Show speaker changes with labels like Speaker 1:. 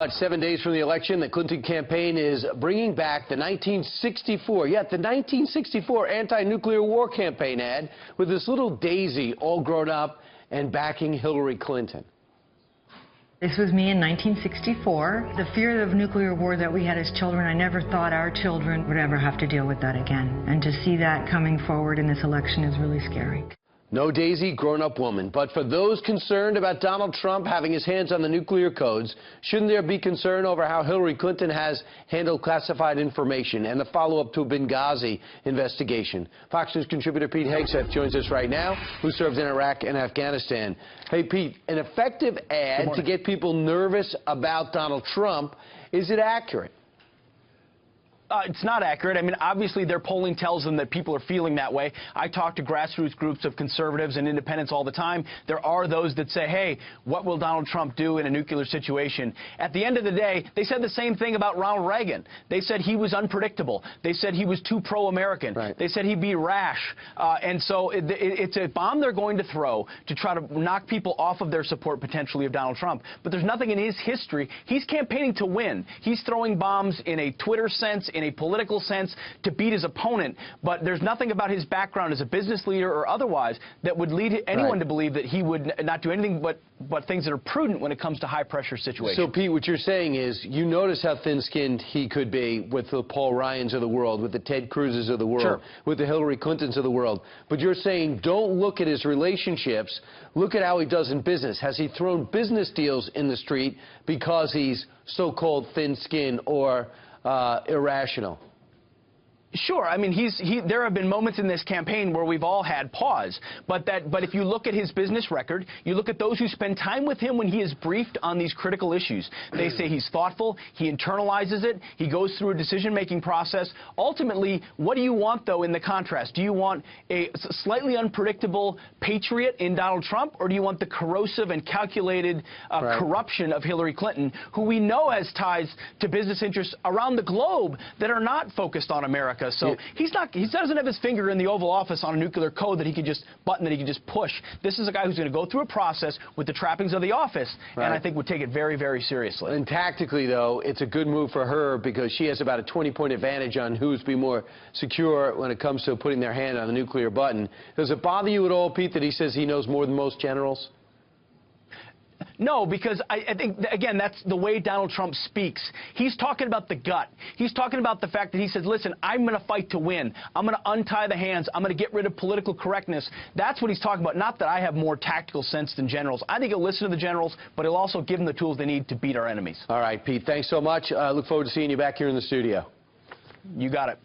Speaker 1: 7 days from the election, the Clinton campaign is bringing back the 1964, the 1964 anti-nuclear war campaign ad with this little daisy all grown up and backing Hillary Clinton.
Speaker 2: This was me in 1964. The fear of nuclear war that we had as children, I never thought our children would ever have to deal with that again. And to see that coming forward in this election is really scary.
Speaker 1: No daisy, grown-up woman. But for those concerned about Donald Trump having his hands on the nuclear codes, shouldn't there be concern over how Hillary Clinton has handled classified information and the follow-up to a Benghazi investigation? Fox News contributor Pete Hegseth joins us right now, who served in Iraq and Afghanistan. Hey, Pete, an effective ad to get people nervous about Donald Trump, is it accurate?
Speaker 3: It's not accurate. I mean, obviously, their polling tells them that people are feeling that way. I talk to grassroots groups of conservatives and independents all the time. There are those that say, hey, what will Donald Trump do in a nuclear situation? At the end of the day, they said the same thing about Ronald Reagan. They said he was unpredictable. They said he was too pro-American.
Speaker 1: Right.
Speaker 3: They said he'd be rash. And so it's a bomb they're going to throw to try to knock people off of their support, potentially, of Donald Trump. But there's nothing in his history. He's campaigning to win. He's throwing bombs in a Twitter sense, in a political sense, to beat his opponent, but there's nothing about his background as a business leader or otherwise that would lead anyone to believe that he would not do anything but things that are prudent when it comes to high-pressure situations.
Speaker 1: So, Pete, what you're saying is you notice how thin-skinned he could be with the Paul Ryans of the world, with the Ted Cruzes of the world,
Speaker 3: sure,
Speaker 1: with the Hillary Clintons of the world, but you're saying don't look at his relationships, look at how he does in business. Has he thrown business deals in the street because he's so-called thin-skinned or irrational?
Speaker 3: Sure. I mean, there have been moments in this campaign where we've all had pause. But if you look at his business record, you look at those who spend time with him when he is briefed on these critical issues. They say he's thoughtful, he internalizes it, he goes through a decision-making process. Ultimately, what do you want, though, in the contrast? Do you want a slightly unpredictable patriot in Donald Trump, or do you want the corrosive and calculated corruption of Hillary Clinton, who we know has ties to business interests around the globe that are not focused on America? So he doesn't have his finger in the Oval Office on a nuclear code that he can just push. This is a guy who's going to go through a process with the trappings of the office, and I think would take it very, very seriously.
Speaker 1: And tactically, though, it's a good move for her because she has about a 20-point advantage on who's be more secure when it comes to putting their hand on the nuclear button. Does it bother you at all, Pete, that he says he knows more than most generals?
Speaker 3: No, because I think, again, that's the way Donald Trump speaks. He's talking about the gut. He's talking about the fact that he says, listen, I'm going to fight to win. I'm going to untie the hands. I'm going to get rid of political correctness. That's what he's talking about, not that I have more tactical sense than generals. I think he'll listen to the generals, but he'll also give them the tools they need to beat our enemies.
Speaker 1: All right, Pete, thanks so much. I look forward to seeing you back here in the studio.
Speaker 3: You got it.